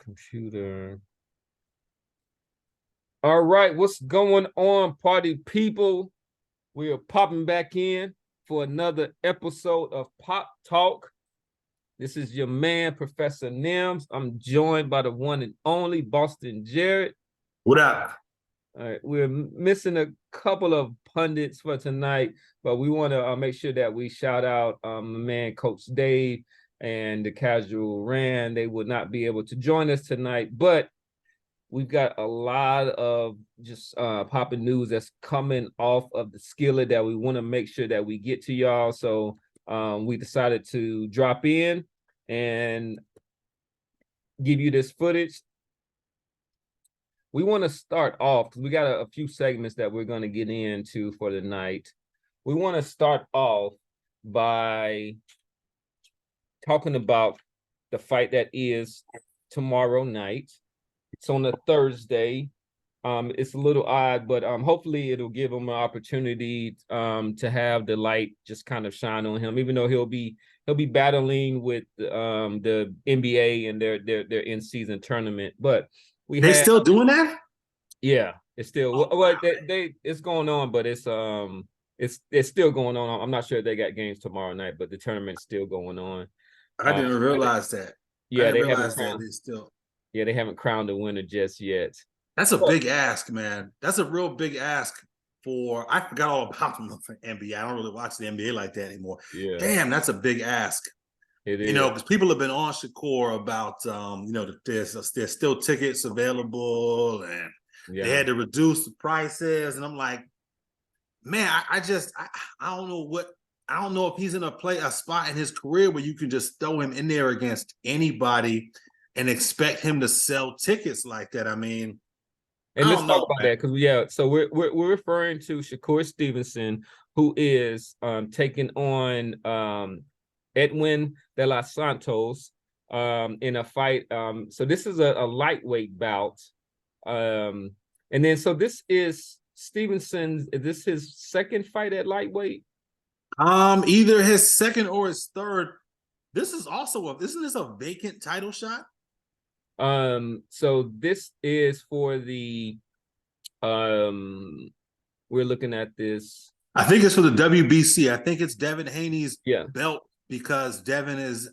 computer. All right, what's going on, party people? We are popping back in for another episode of Pop Talk. This is your man, Professor Nims. I'm joined by the one and only Boston Jared. What up? All right, we're missing a couple of pundits for tonight, but we want to make sure that we shout out my man, Coach Dave, and the Casual Rand. They would not be able to join us tonight, but we've got a lot of just popping news that's coming off of the skillet that we want to make sure that we get to y'all. So we decided to drop in and give you this footage. We want to start off because we got a few segments that we're going to get into for the night. We want to start off by talking about the fight that is tomorrow night. It's on a Thursday. It's a little odd, but hopefully it'll give him an opportunity to have the light just kind of shine on him, even though he'll be battling with the NBA and their in-season tournament. But They still doing that? Yeah, it's still it's going on, but it's still going on. I'm not sure if they got games tomorrow night, but the tournament's still going on. I didn't realize that. Yeah, they still. Yeah, they haven't crowned the winner just yet. That's a big ask, man. That's a real big ask for. I forgot all about the NBA. I don't really watch the NBA like that anymore. Yeah. Damn, that's a big ask. It is. You know, because people have been on Shakur about, there's still tickets available, and they had to reduce the prices. And I'm like, man, I don't know what. I don't know if he's in a spot in his career where you can just throw him in there against anybody and expect him to sell tickets like that. I mean, and let's talk about that because so we're referring to Shakur Stevenson, who is taking on Edwin de los Santos in a fight. So this is a lightweight bout, and then so this is Stevenson's. Is this his second fight at lightweight? Either his second or his third. This is also isn't this a vacant title shot? So this is for the we're looking at this. I think it's for the WBC. I think it's Devin Haney's belt because Devin is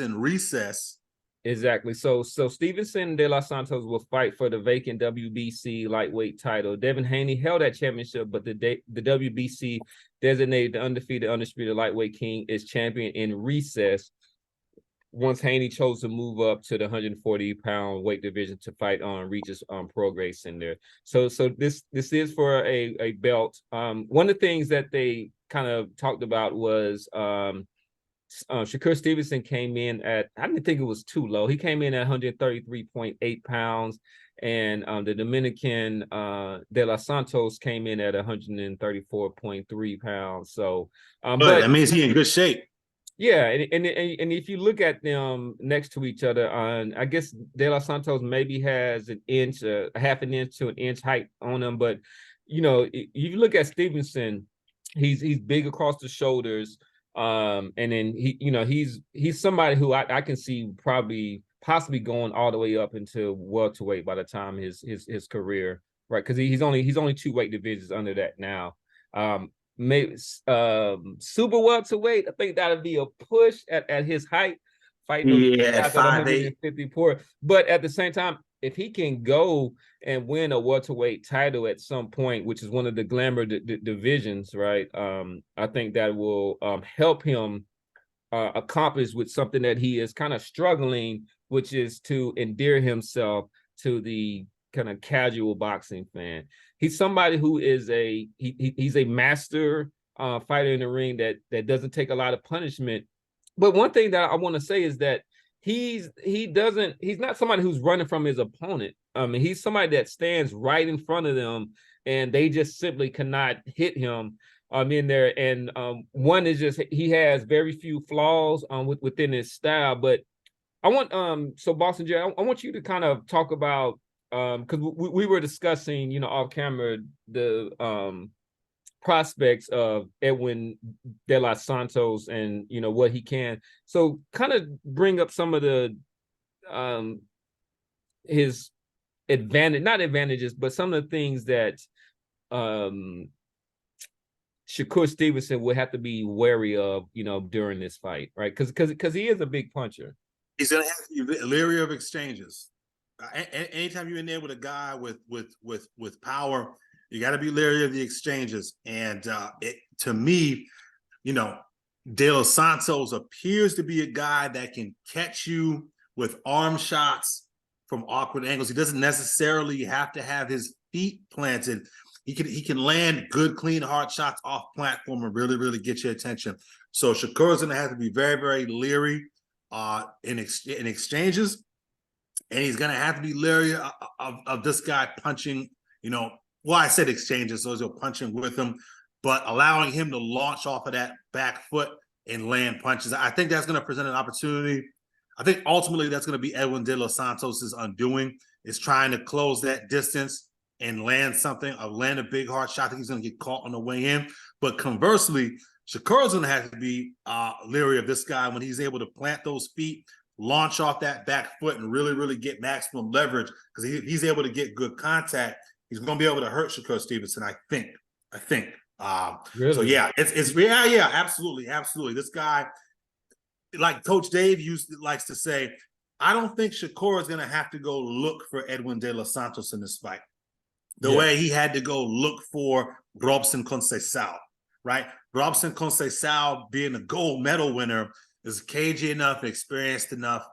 in recess. Exactly. So Stevenson de los Santos will fight for the vacant WBC lightweight title. Devin Haney held that championship, but the WBC designated the undisputed lightweight king is champion in recess. Once Haney chose to move up to the 140-pound weight division to fight on Regis Prograis in there. So this is for a belt. One of the things that they kind of talked about was Shakur Stevenson came in at, I didn't think it was too low. He came in at 133.8 pounds, and the Dominican de los Santos came in at 134.3 pounds. So, but that means he's in good shape. Yeah, and if you look at them next to each other, I guess De Los Santos maybe has an inch, a half an inch to an inch height on him, but you know, if you look at Stevenson, he's big across the shoulders, and then he's somebody who I can see possibly going all the way up into welterweight by the time his career, right? Because he's only two weight divisions under that now. Maybe super welterweight. I think that'd be a push at his height, fighting at 5'8". But at the same time, if he can go and win a welterweight title at some point, which is one of the glamour divisions, right? I think that will help him accomplish with something that he is kind of struggling, which is to endear himself to the kind of casual boxing fan. He's somebody who is he's a master fighter in the ring that doesn't take a lot of punishment. But one thing that I want to say is that he's not somebody who's running from his opponent. I mean, he's somebody that stands right in front of them, and they just simply cannot hit him in there. And one is just he has very few flaws within his style. But I want so Boston Jay, I want you to kind of talk about because we were discussing, off camera, the prospects of Edwin de los Santos and what he can. So kind of bring up some of the his not advantages, but some of the things that Shakur Stevenson would have to be wary of, during this fight, right? Because he is a big puncher. He's gonna have to be leery of exchanges. Anytime you're in there with a guy with power, you got to be leery of the exchanges. And to me, De Los Santos appears to be a guy that can catch you with arm shots from awkward angles. He doesn't necessarily have to have his feet planted. He can land good, clean, hard shots off platform and really, really get your attention. So Shakur's going to have to be very, very leery in exchanges, and he's going to have to be leery of this guy punching. Well, I said exchanges, so he's punching with him, but allowing him to launch off of that back foot and land punches. I think that's going to present an opportunity. I think ultimately that's going to be Edwin De Los Santos's undoing, is trying to close that distance and land something, or land a big hard shot. I think he's going to get caught on the way in. But conversely, Shakur's going to have to be leery of this guy when he's able to plant those feet, launch off that back foot, and really, really get maximum leverage, because he's able to get good contact. He's going to be able to hurt Shakur Stevenson, I think. Really? So yeah, yeah, absolutely. This guy, like Coach Dave likes to say, I don't think Shakur is going to have to go look for Edwin De Los Santos in this fight the way he had to go look for Robson Conceição, right? Robson Conceição, being a gold medal winner, is cagey enough, experienced enough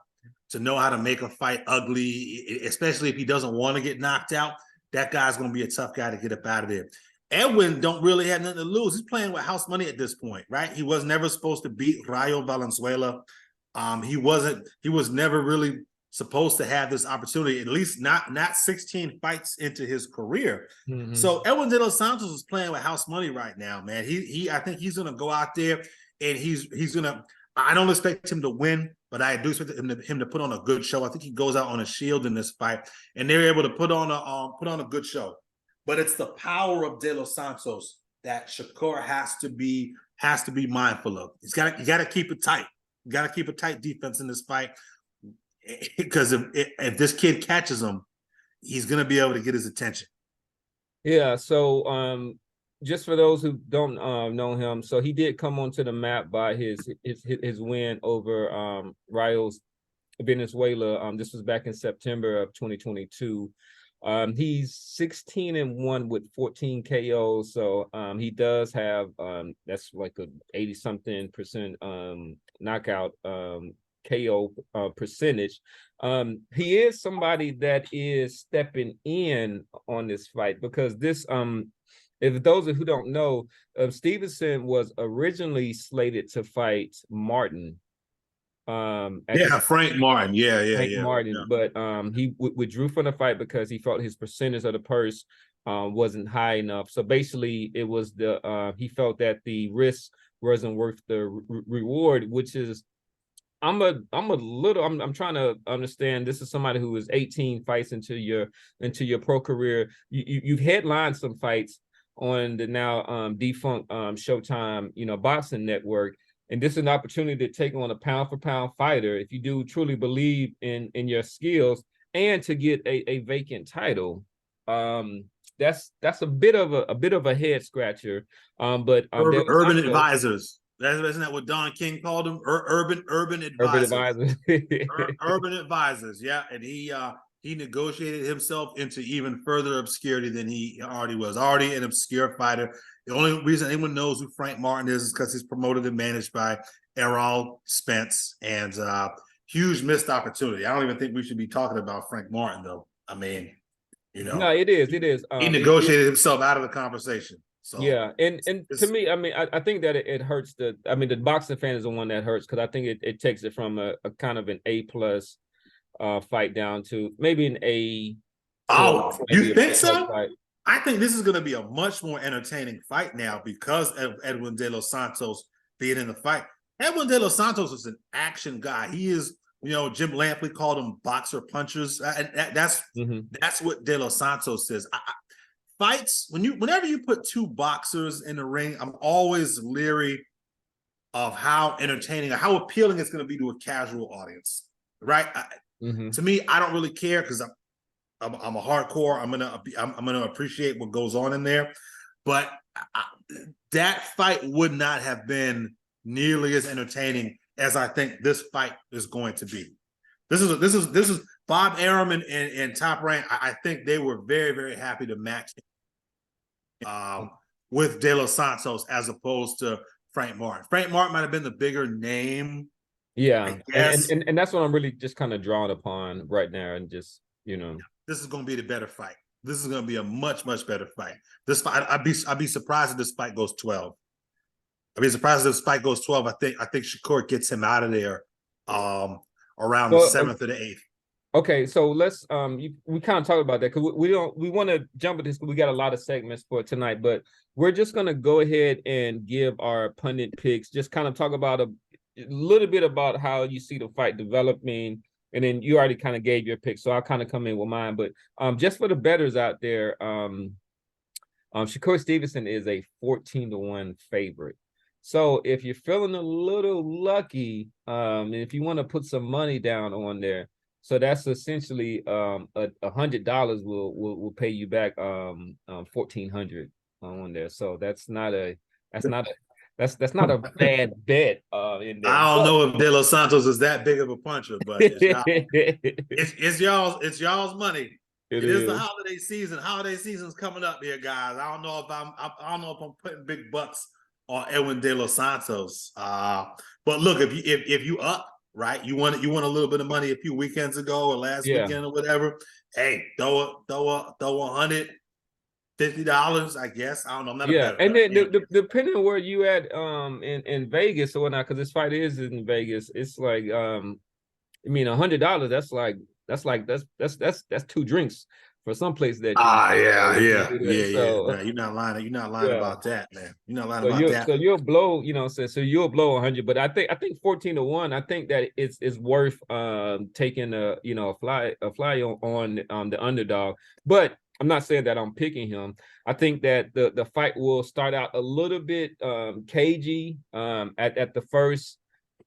to know how to make a fight ugly, especially if he doesn't want to get knocked out. That guy's going to be a tough guy to get up out of there. Edwin don't really have nothing to lose. He's playing with house money at this point, right? He was never supposed to beat Rayo Valenzuela. He was never really supposed to have this opportunity, at least not 16 fights into his career. Mm-hmm. So Edwin De Los Santos is playing with house money right now, man. I think he's gonna go out there and he's gonna, I don't expect him to win, but I do expect him to put on a good show. I think he goes out on a shield in this fight, and they're able to put on a good show. But it's the power of De Los Santos that Shakur has to be mindful of. You got to keep it tight. You got to keep a tight defense in this fight, because if this kid catches him, he's going to be able to get his attention. Yeah. So just for those who don't know him, so he did come onto the map by his win over Rayo's Venezuela. This was back in September of 2022. He's 16-1 with 14 KOs. So he does have that's like a 80-something% knockout KO percentage. He is somebody that is stepping in on this fight, because this if those who don't know, Stevenson was originally slated to fight Martin. Frank Martin. Frank Martin. But he withdrew from the fight because he felt his percentage of the purse wasn't high enough. So basically, it was he felt that the risk wasn't worth the reward, which is I'm trying to understand. This is somebody who is 18 fights into your pro career. You've headlined some fights on the now defunct Showtime boxing network. And this is an opportunity to take on a pound-for-pound fighter, if you do truly believe in your skills, and to get a vacant title. That's a bit of a head scratcher. But urban advisors. Isn't that what Don King called them? Urban advisors. Urban advisors. Yeah, and he negotiated himself into even further obscurity than he already was. Already an obscure fighter. The only reason anyone knows who Frank Martin is because he's promoted and managed by Errol Spence, and huge missed opportunity. I don't even think we should be talking about Frank Martin, though. I mean, no, it is. He negotiated himself out of the conversation. So yeah, and to me, I mean, I think that it hurts the boxing fan is the one that hurts, because I think it takes it from a kind of an A+ fight down to maybe an A. Oh, you think so? Fight. I think this is going to be a much more entertaining fight now because of Edwin De Los Santos being in the fight. Edwin De Los Santos is an action guy. He is, Jim Lampley called him boxer punchers. That's what De Los Santos is. Fights, whenever you put two boxers in the ring, I'm always leery of how entertaining or how appealing it's going to be to a casual audience, right? To me, I don't really care because I'm a hardcore. I'm gonna appreciate what goes on in there, but that fight would not have been nearly as entertaining as I think this fight is going to be. This is Bob Arum and Top Rank. I think they were very, very happy to match with De Los Santos as opposed to Frank Martin. Frank Martin might have been the bigger name. Yeah, and that's what I'm really just kind of drawn upon right now, and just this is going to be the better fight. This is going to be a much, much better fight. This fight, I'd be surprised if this fight goes 12. I'd be surprised if this fight goes 12. I think Shakur gets him out of there around the 7th or the 8th. Okay, so let's we kind of talked about that because we want to jump at this because we got a lot of segments for tonight, but we're just gonna go ahead and give our pundit picks. Just kind of talk about a little bit about how you see the fight developing, and then you already kind of gave your pick, so I'll kind of come in with mine. But just for the bettors out there, Shakur Stevenson is a 14-1 favorite. So if you're feeling a little lucky, and if you want to put some money down on there, so that's essentially $100 will pay you back $1,400 on there. So that's not a bad bet in there. I don't know if De Los Santos is that big of a puncher, but it's y'all's money. It is the holiday season. Holiday season's coming up here, guys. I don't know if I'm putting big bucks on Edwin De Los Santos. But look, if you up, right, you won a little bit of money a few weekends ago or last weekend or whatever. Hey, throw $150, I guess. I don't know. I'm not a better. And then depending on where you at in Vegas or whatnot, because this fight is in Vegas, it's like I mean $100. That's 2 drinks for some place that So, you're not lying about that, man. You're not lying about that. So you'll blow, so you'll blow 100, but I think 14-1, I think that it's worth taking a fly on the underdog. But I'm not saying that I'm picking him. I think that the fight will start out a little bit cagey at the first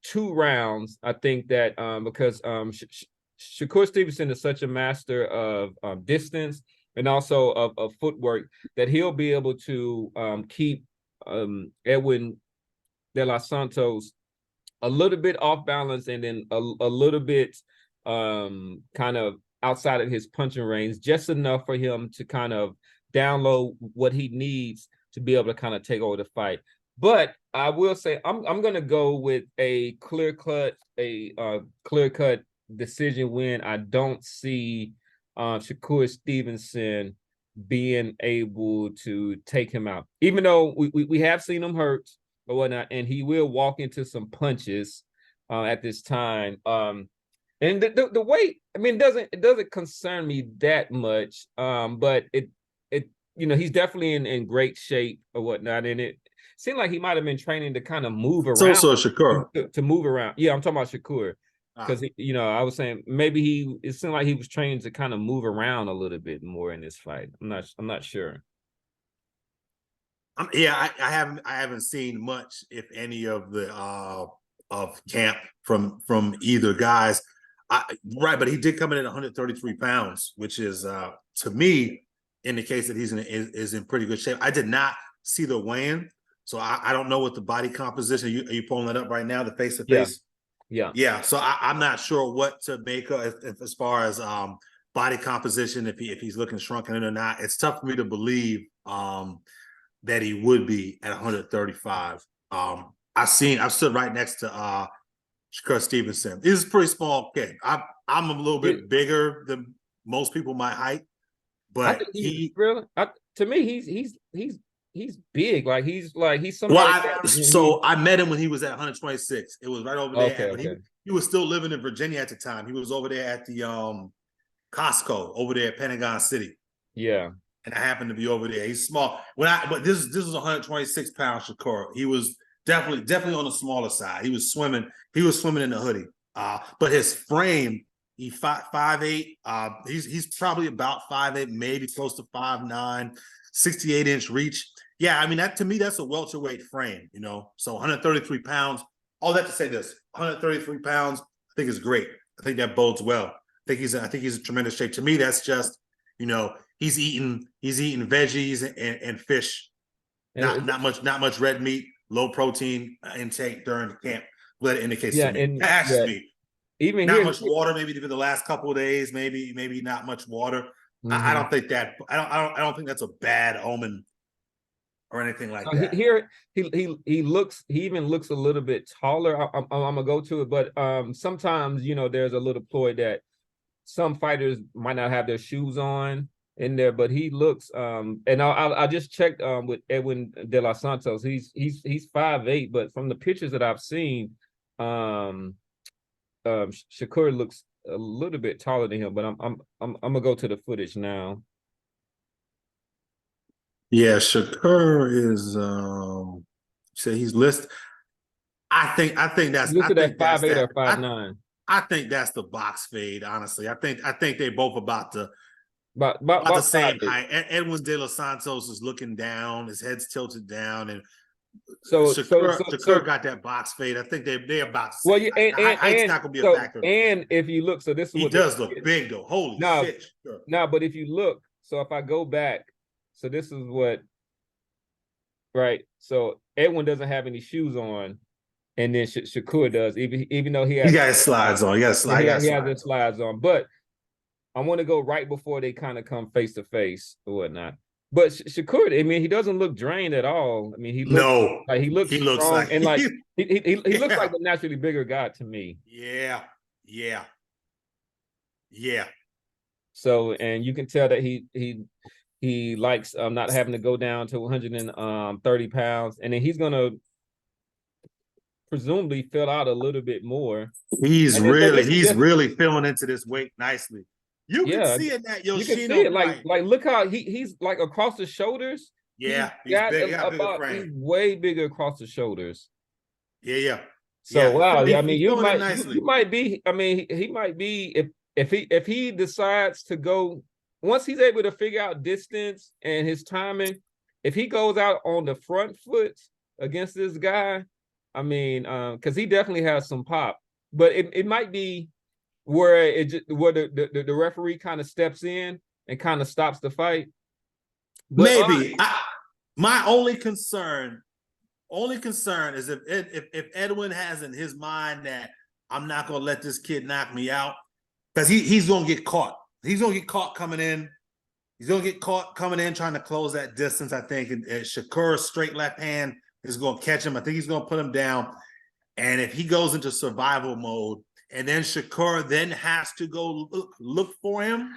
2 rounds. I think that because Shakur Stevenson is such a master of distance and also of footwork that he'll be able to keep Edwin De Los Santos a little bit off balance and then a little bit kind of outside of his punching range, just enough for him to kind of download what he needs to be able to kind of take over the fight. But I will say I'm gonna go with a clear cut decision win. I don't see Shakur Stevenson being able to take him out, even though we have seen him hurt or whatnot, and he will walk into some punches at this time. And the weight, I mean, it doesn't concern me that much. But it he's definitely in great shape or whatnot, and it seemed like he might have been training to kind of move around. So Shakur to move around. Yeah, I'm talking about Shakur. Because I was saying maybe it seemed like he was trained to kind of move around a little bit more in this fight. I'm not sure. I haven't seen much, if any, of the of camp from either guys. Right, but he did come in at 133 pounds, which is to me indicates that he's is in pretty good shape. I did not see the weigh-in, so I don't know what the body composition. Are you pulling that up right now? The face to face. Yeah. So I'm not sure what to make of as far as body composition, if he's looking shrunken or not. It's tough for me to believe that he would be at 135. I've stood right next to Shakur Stevenson. He's a pretty small kid. I'm a little bit bigger than most people my height, but to me he's big. Like he's somebody. Well, I met him when he was at 126. It was right over there. Okay. He was still living in Virginia at the time. He was over there at the Costco over there at Pentagon City. Yeah. And I happened to be over there. He's small. But this was 126 pound Shakur. He was definitely on the smaller side. He was swimming in the hoodie. But his frame, he's 5'8". He's probably about 5'8", maybe close to 5'9", 68-inch reach. Yeah, I mean, to me, that's a welterweight frame, So 133 pounds. All that to say this: 133 pounds, I think is great. I think that bodes well. I think he's in tremendous shape. To me, that's just he's eating veggies and fish, not much red meat, low protein intake during the camp. What it indicates to me. That's me. Even not here, much water, maybe for the last couple of days, maybe not much water. I don't think that I don't think that's a bad omen or anything like that. Here he even looks a little bit taller. I'm gonna go to it, but sometimes there's a little ploy that some fighters might not have their shoes on in there, but he looks and I just checked with Edwin De Los Santos. He's 5'8", but from the pictures that I've seen, Shakur looks a little bit taller than him. But I'm gonna go to the footage now. Yeah, Shakur is say he's listed. I think that's listed at 5'8" or 5'9". I think that's the box fade, honestly. I think they both about the same height. Edwin De Los Santos is looking down, his head's tilted down, and Shakur got that box fade. I think they're about to say. Well, yeah, height's not gonna be a factor. And if you look, so this is he does look big though. Holy shit. No, but if you look, so if I go back, so this is what, right? So Edwin doesn't have any shoes on, and then Shakur does, even though he got his slides on. He has his slides on. But I want to go right before they kind of come face to face or whatnot. But Shakur, I mean, he doesn't look drained at all. I mean, he looks strong, like, and like he looks like a naturally bigger guy to me. Yeah. So, and you can tell that he likes not having to go down to 130 pounds, and then he's gonna presumably fill out a little bit more. He's really filling into this weight nicely. You can see it that Yoshino. You can see it like look how he's like across the shoulders. Yeah, he's big. He's way bigger across the shoulders. Yeah. So wow, I mean, you might be. I mean, he might be if he decides to go, once he's able to figure out distance and his timing. If he goes out on the front foot against this guy, I mean, because he definitely has some pop, but it might be where the referee kind of steps in and kind of stops the fight. But maybe my only concern is if Edwin has in his mind that I'm not gonna let this kid knock me out, because he's gonna get caught. He's gonna get caught coming in. He's gonna get caught coming in trying to close that distance. I think and Shakur's straight left hand is gonna catch him. I think he's gonna put him down. And if he goes into survival mode, and then Shakur then has to go look for him,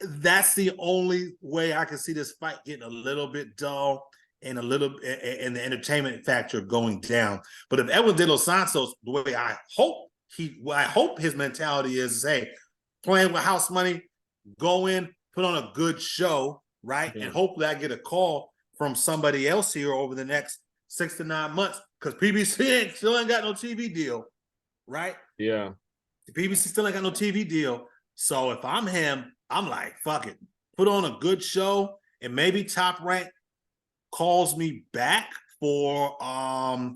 that's the only way I can see this fight getting a little bit dull and and the entertainment factor going down. But if Edwin De Los Santos, the way I hope his mentality is, hey, playing with house money, go in, put on a good show, right? Yeah. And hopefully I get a call from somebody else here over the next 6 to 9 months, because PBC still ain't got no TV deal, right? Yeah. The PBC still ain't got no TV deal. So if I'm him, I'm like, fuck it. Put on a good show, and maybe Top Rank calls me back for a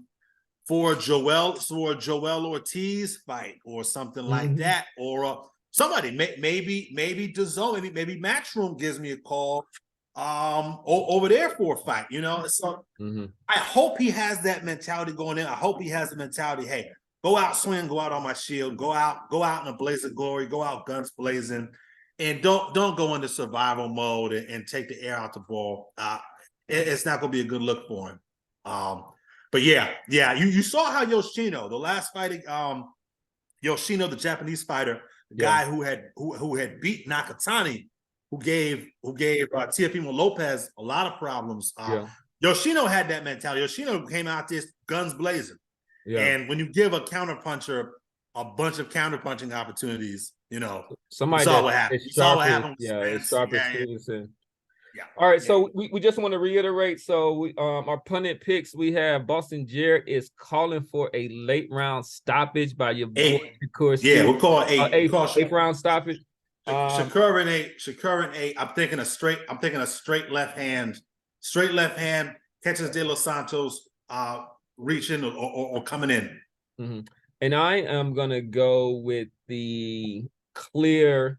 Joel Ortiz fight or something like that, or somebody maybe DAZN, maybe Matchroom gives me a call over there for a fight, So I hope he has that mentality going in. I hope he has the mentality, hey, go out swing, go out on my shield, go out in a blaze of glory, go out guns blazing, and don't go into survival mode and take the air out the ball. It's not going to be a good look for him. But yeah, you saw how Yoshino, the last fight, Yoshino, the Japanese fighter, the guy who had beat Nakatani, who gave Teofimo Lopez a lot of problems. Yoshino had that mentality. Yoshino came out there guns blazing. Yeah. And when you give a counterpuncher a bunch of counterpunching opportunities, somebody saw what happened. It's Stevenson. Yeah. All right, so we just want to reiterate. So we our pundit picks, we have Boston Jared is calling for a late round stoppage by your boy Shakur. Yeah, we'll call it eighth round stoppage. Shakur and 8. I'm thinking a straight left hand catches De Los Santos reaching or coming in. And I am gonna go with the clear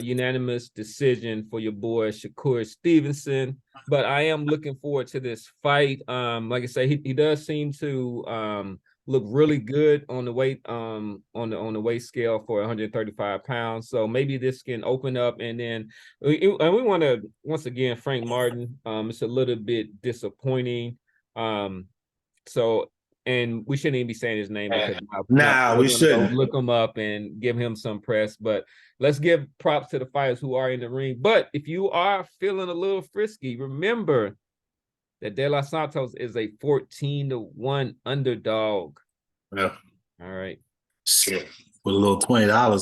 unanimous decision for your boy Shakur Stevenson. But I am looking forward to this fight. Like I say, he does seem to look really good on the weight on the weight scale for 135 pounds. So maybe this can open up, and then we want to once again Frank Martin. It's a little bit disappointing. So, and we shouldn't even be saying his name because now we shouldn't go look him up and give him some press. But let's give props to the fighters who are in the ring. But if you are feeling a little frisky, remember that De Los Santos is a 14-1 underdog. Yeah. All right. Shit. With a little $20